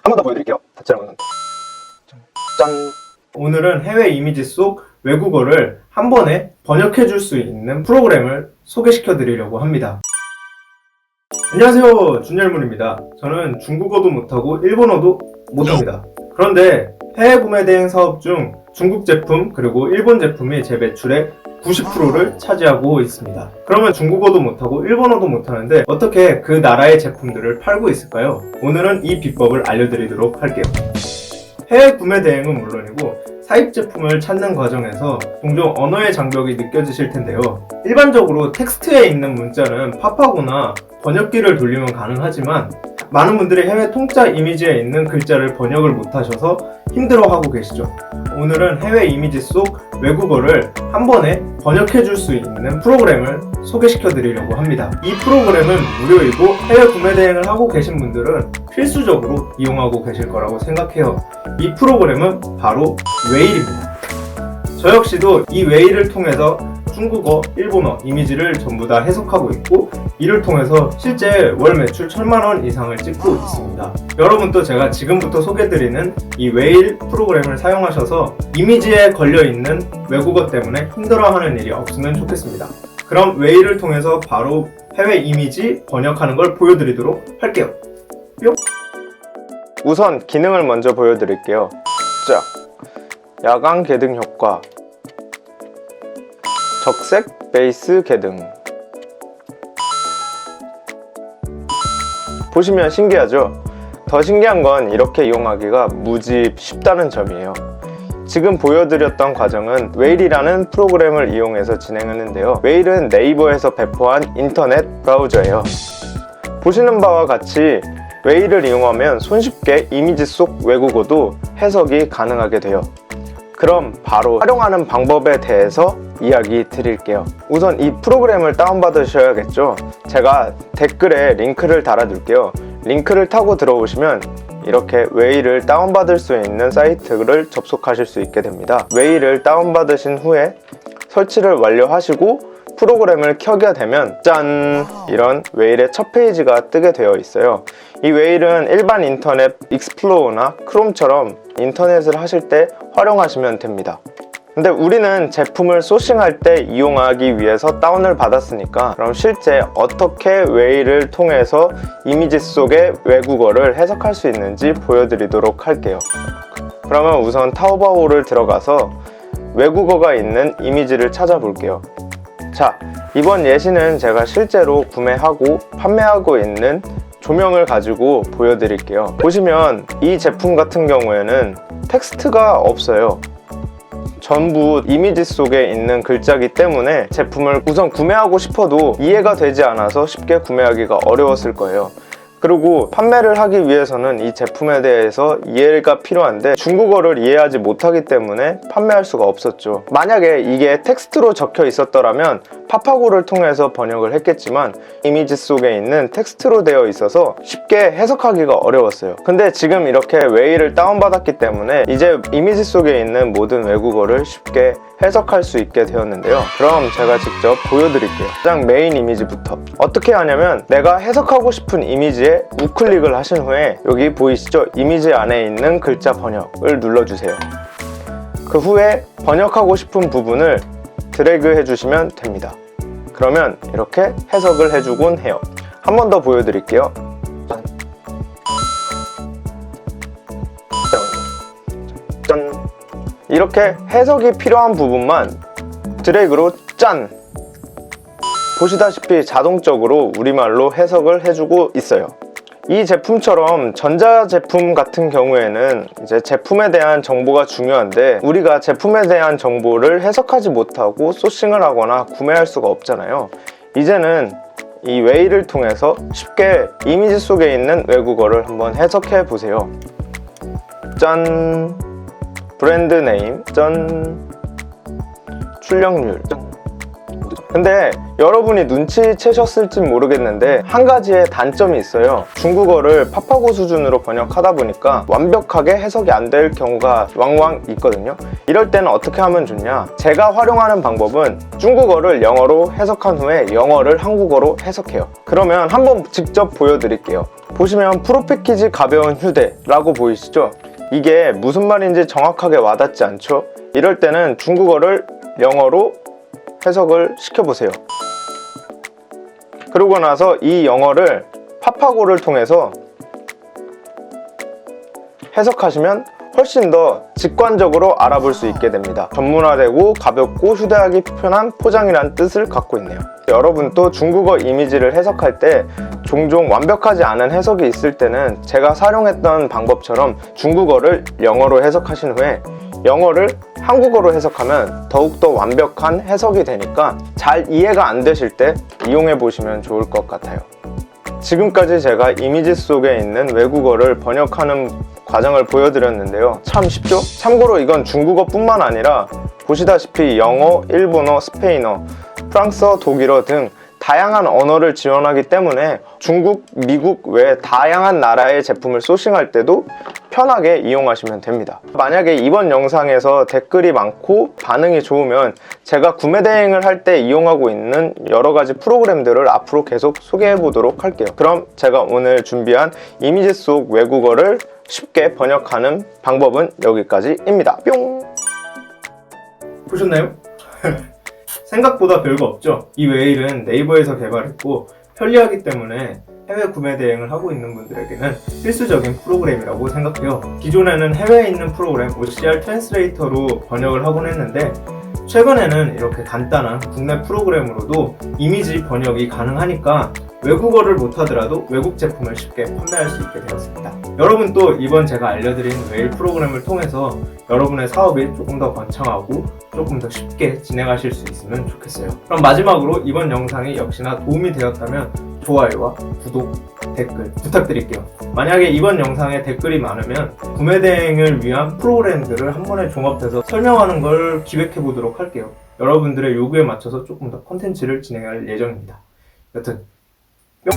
한 번 더 보여드릴게요. 다채로운 짠! 오늘은 해외 이미지 속 외국어를 한 번에 번역해 줄 수 있는 프로그램을 소개시켜 드리려고 합니다. 안녕하세요, 준열문입니다. 저는 중국어도 못하고 일본어도 못합니다. 그런데 해외 구매 대행 사업 중 중국 제품 그리고 일본 제품이 제 매출의 90%를 차지하고 있습니다. 그러면 중국어도 못하고 일본어도 못하는데 어떻게 그 나라의 제품들을 팔고 있을까요? 오늘은 이 비법을 알려드리도록 할게요. 해외 구매 대행은 물론이고 사입 제품을 찾는 과정에서 종종 언어의 장벽이 느껴지실 텐데요. 일반적으로 텍스트에 있는 문자는 팝하거나 번역기를 돌리면 가능하지만 많은 분들이 해외 통짜 이미지에 있는 글자를 번역을 못하셔서 힘들어하고 계시죠. 오늘은 해외 이미지 속 외국어를 한 번에 번역해 줄 수 있는 프로그램을 소개시켜 드리려고 합니다. 이 프로그램은 무료이고 해외 구매 대행을 하고 계신 분들은 필수적으로 이용하고 계실 거라고 생각해요. 이 프로그램은 바로 웨일입니다. 저 역시도 이 웨일을 통해서 중국어, 일본어 이미지를 전부 다 해석하고 있고 이를 통해서 실제 월 매출 1000만원 이상을 찍고 있습니다. 여러분도 제가 지금부터 소개드리는 이 웨일 프로그램을 사용하셔서 이미지에 걸려있는 외국어 때문에 힘들어하는 일이 없으면 좋겠습니다. 그럼 웨일을 통해서 바로 해외 이미지 번역하는 걸 보여드리도록 할게요. 뿅! 우선 기능을 먼저 보여드릴게요. 자, 야광 개등 효과, 적색 베이스 개등. 보시면 신기하죠? 더 신기한 건 이렇게 이용하기가 무지 쉽다는 점이에요. 지금 보여드렸던 과정은 웨일이라는 프로그램을 이용해서 진행했는데요. 웨일은 네이버에서 배포한 인터넷 브라우저예요. 보시는 바와 같이 웨일을 이용하면 손쉽게 이미지 속 외국어도 해석이 가능하게 돼요. 그럼 바로 활용하는 방법에 대해서 이야기 드릴게요. 우선 이 프로그램을 다운받으셔야겠죠. 제가 댓글에 링크를 달아둘게요. 링크를 타고 들어오시면 이렇게 웨일을 다운받을 수 있는 사이트를 접속하실 수 있게 됩니다. 웨일을 다운받으신 후에 설치를 완료하시고 프로그램을 켜게 되면 짠! 이런 웨일의 첫 페이지가 뜨게 되어 있어요. 이 웨일은 일반 인터넷 익스플로러나 크롬처럼 인터넷을 하실 때 활용하시면 됩니다. 근데 우리는 제품을 소싱할 때 이용하기 위해서 다운을 받았으니까 그럼 실제 어떻게 웨일을 통해서 이미지 속의 외국어를 해석할 수 있는지 보여드리도록 할게요. 그러면 우선 타오바오를 들어가서 외국어가 있는 이미지를 찾아볼게요. 자, 이번 예시는 제가 실제로 구매하고 판매하고 있는 조명을 가지고 보여드릴게요. 보시면 이 제품 같은 경우에는 텍스트가 없어요. 전부 이미지 속에 있는 글자이기 때문에 제품을 우선 구매하고 싶어도 이해가 되지 않아서 쉽게 구매하기가 어려웠을 거예요. 그리고 판매를 하기 위해서는 이 제품에 대해서 이해가 필요한데 중국어를 이해하지 못하기 때문에 판매할 수가 없었죠. 만약에 이게 텍스트로 적혀 있었더라면 파파고를 통해서 번역을 했겠지만 이미지 속에 있는 텍스트로 되어 있어서 쉽게 해석하기가 어려웠어요. 근데 지금 이렇게 웨일을 다운받았기 때문에 이제 이미지 속에 있는 모든 외국어를 쉽게 해석할 수 있게 되었는데요. 그럼 제가 직접 보여드릴게요. 가장 메인 이미지부터 어떻게 하냐면 내가 해석하고 싶은 이미지에 우클릭을 하신 후에 여기 보이시죠? 이미지 안에 있는 글자 번역을 눌러주세요. 그 후에 번역하고 싶은 부분을 드래그 해주시면 됩니다. 그러면 이렇게 해석을 해주곤 해요. 한 번 더 보여드릴게요. 짠! 이렇게 해석이 필요한 부분만 드래그로 짠! 보시다시피 자동적으로 우리말로 해석을 해주고 있어요. 이 제품처럼 전자제품 같은 경우에는 이제 제품에 대한 정보가 중요한데 우리가 제품에 대한 정보를 해석하지 못하고 소싱을 하거나 구매할 수가 없잖아요. 이제는 이 웨일을 통해서 쉽게 이미지 속에 있는 외국어를 한번 해석해 보세요. 짠! 브랜드 네임, 짠! 출력률, 짠! 근데 여러분이 눈치채셨을지 모르겠는데 한 가지의 단점이 있어요. 중국어를 파파고 수준으로 번역하다 보니까 완벽하게 해석이 안 될 경우가 왕왕 있거든요. 이럴 때는 어떻게 하면 좋냐? 제가 활용하는 방법은 중국어를 영어로 해석한 후에 영어를 한국어로 해석해요. 그러면 한번 직접 보여드릴게요. 보시면 프로패키지 가벼운 휴대라고 보이시죠? 이게 무슨 말인지 정확하게 와닿지 않죠? 이럴 때는 중국어를 영어로 해석을 시켜보세요. 그러고 나서 이 영어를 파파고를 통해서 해석하시면 훨씬 더 직관적으로 알아볼 수 있게 됩니다. 전문화되고 가볍고 휴대하기 편한 포장이란 뜻을 갖고 있네요. 여러분도 중국어 이미지를 해석할 때 종종 완벽하지 않은 해석이 있을 때는 제가 사용했던 방법처럼 중국어를 영어로 해석하신 후에 영어를 한국어로 해석하면 더욱더 완벽한 해석이 되니까 잘 이해가 안 되실 때 이용해 보시면 좋을 것 같아요. 지금까지 제가 이미지 속에 있는 외국어를 번역하는 과정을 보여드렸는데요. 참 쉽죠? 참고로 이건 중국어 뿐만 아니라 보시다시피 영어, 일본어, 스페인어, 프랑스어, 독일어 등 다양한 언어를 지원하기 때문에 중국, 미국 외 다양한 나라의 제품을 소싱할 때도 편하게 이용하시면 됩니다. 만약에 이번 영상에서 댓글이 많고 반응이 좋으면 제가 구매 대행을 할 때 이용하고 있는 여러 가지 프로그램들을 앞으로 계속 소개해 보도록 할게요. 그럼 제가 오늘 준비한 이미지 속 외국어를 쉽게 번역하는 방법은 여기까지입니다. 뿅! 보셨나요? 생각보다 별거 없죠? 이 웨일은 네이버에서 개발했고 편리하기 때문에 해외 구매 대행을 하고 있는 분들에게는 필수적인 프로그램이라고 생각해요. 기존에는 해외에 있는 프로그램 OCR 트랜스레이터로 번역을 하곤 했는데 최근에는 이렇게 간단한 국내 프로그램으로도 이미지 번역이 가능하니까 외국어를 못하더라도 외국 제품을 쉽게 판매할 수 있게 되었습니다. 여러분도 이번 제가 알려드린 웨일 프로그램을 통해서 여러분의 사업이 조금 더 번창하고 조금 더 쉽게 진행하실 수 있으면 좋겠어요. 그럼 마지막으로 이번 영상이 역시나 도움이 되었다면 좋아요와 구독, 댓글 부탁드릴게요. 만약에 이번 영상에 댓글이 많으면 구매 대행을 위한 프로그램들을 한 번에 종합해서 설명하는 걸 기획해 보도록 할게요. 여러분들의 요구에 맞춰서 조금 더 콘텐츠를 진행할 예정입니다. 여튼 뿅!